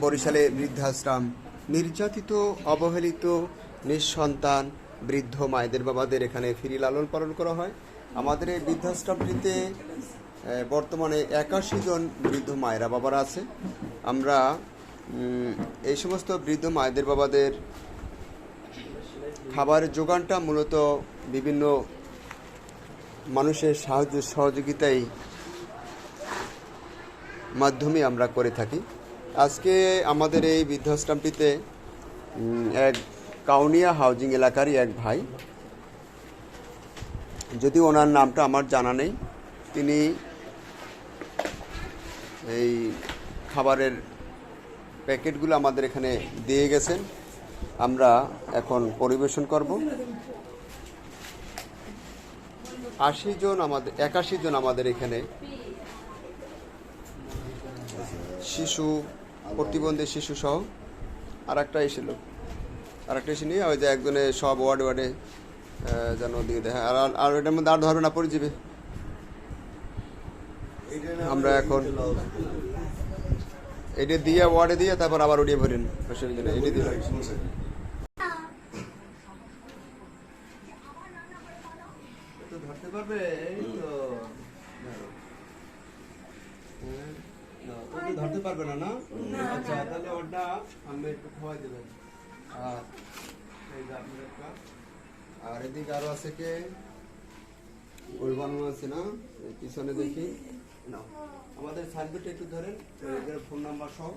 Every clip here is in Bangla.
বরিশালে বৃদ্ধাশ্রম, নির্যাতিত, অবহেলিত, নিঃসন্তান বৃদ্ধ মায়েদের বাবাদের এখানে ফ্রি লালন পালন করা হয়। আমাদের এই বৃদ্ধাশ্রমটিতে বর্তমানে 81 জন বৃদ্ধ মায়েরা বাবারা আছে। আমরা এই সমস্ত বৃদ্ধ মায়েদের বাবাদের খাবারের যোগানটা মূলত বিভিন্ন মানুষের সাহায্য সহযোগিতায় মাধ্যমে আমরা করে থাকি। আজকে আমাদের এই বৃদ্ধাশ্রমটিতে এক কাউনিয়া হাউজিং এলাকারই এক ভাই, যদিও ওনার নামটা আমার জানা নেই, তিনি এই খাবারের প্যাকেটগুলো আমাদের এখানে দিয়ে গেছেন। আমরা এখন পরিবেশন করব। 81 জন আমাদের এখানে শিশু, প্রতিবন্ধী শিশু সহ আরেকটা এসে নিয়ে ওই যে একজনে সব ওয়ার্ডে যেন দিয়ে দেয়। আর এটার মধ্যে আর ধরবে না, পড়ে যাবে। আমরা এখন এটা দিয়ে ওয়ার্ডে দিয়ে তারপর আবার ওডিয়ে ভরেন, অসুবিধা নেই, এটা দিয়ে ধরতে পারবে। ধরতে পারবে না, না? আচ্ছা, তাহলে ওটা আমি একটু খাওয়াই দেবেন। আর এদিকে আরো আছে কে বানানো আছে না, পিছনে দেখি। আমাদের সার্ভিসটা একটু ধরেন, ফোন নাম্বার সহ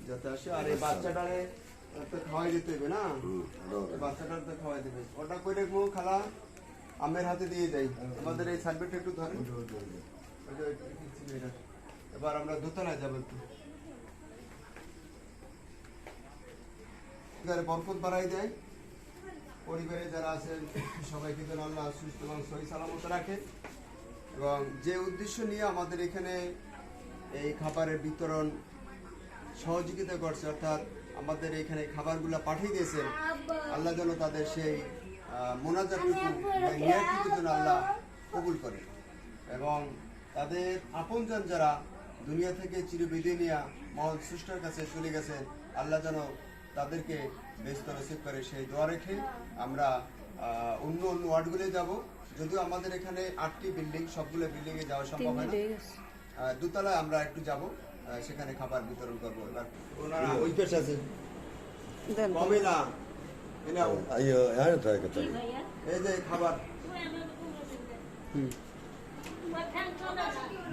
যাতে আসে। আর এই বাচ্চাটারে খাওয়াই দিতে হবে না, বাচ্চাটার তো খাওয়াই দেবে। ওটা করে খালা আমের হাতে দিয়ে যাই। আমাদের এই সার্ভিসটা একটু ধরেন। এবার আমরা দোতলায় যাবো। একটু বরকত বাড়াই দেয়। পরিবারে যারা আছেন সবাইকে যেন আল্লাহ সুস্থ এবং সহি সালামত রাখে। এবং যে উদ্দেশ্য নিয়ে আমাদের এখানে এই খাবারের বিতরণ সহযোগিতা করছে, অর্থাৎ আমাদের এখানে খাবারগুলো পাঠিয়ে দিয়েছেন, আল্লাহ যেন তাদের সেই মোনাজাতটুকু নিয়াতটুকু যেন আল্লাহ কবুল করে। এবং তাদের আপনজন যারা দুনিয়া থেকে চিরবিদায় নিয়ে মহান স্রষ্টার কাছে চলে গেছে, আল্লাহ যেন তাদেরকে ব্যস্ত নসিব করে, সেই দোয়া রেখে আমরা অন্য ওয়ার্ডগুলো যাব। যদিও আমাদের এখানে 8টি বিল্ডিং, সবগুলো বিল্ডিংয়ে যাওয়া সম্ভব হয় না। দোতলায় আমরা একটু যাব, সেখানে খাবার বিতরণ করবো। এবার ওনারা ওই পেশে আছে কমে না, এই যে খাবার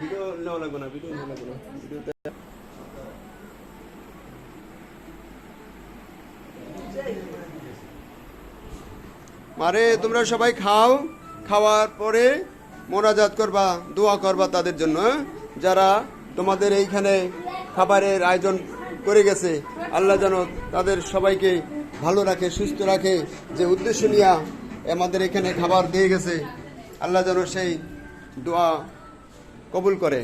ভিডিও নেওয়া লাগবে না, ভিডিও নেওয়া লাগবে না, ভিডিওতে মারে তোমরা সবাই খাও, খাওয়ার পরে মোনাজাত করবা, দোয়া করবা তাদের জন্য, যারা তোমাদের এইখানে খাবারের আয়োজন করে গেছে। আল্লাহ যেন তাদের সবাইকে ভালো রাখে, সুস্থ রাখে। যে উদ্দেশ্য নিয়ে আমাদের এখানে খাবার দিয়ে গেছে, আল্লাহ যেন সেই দোয়া কবুল করে।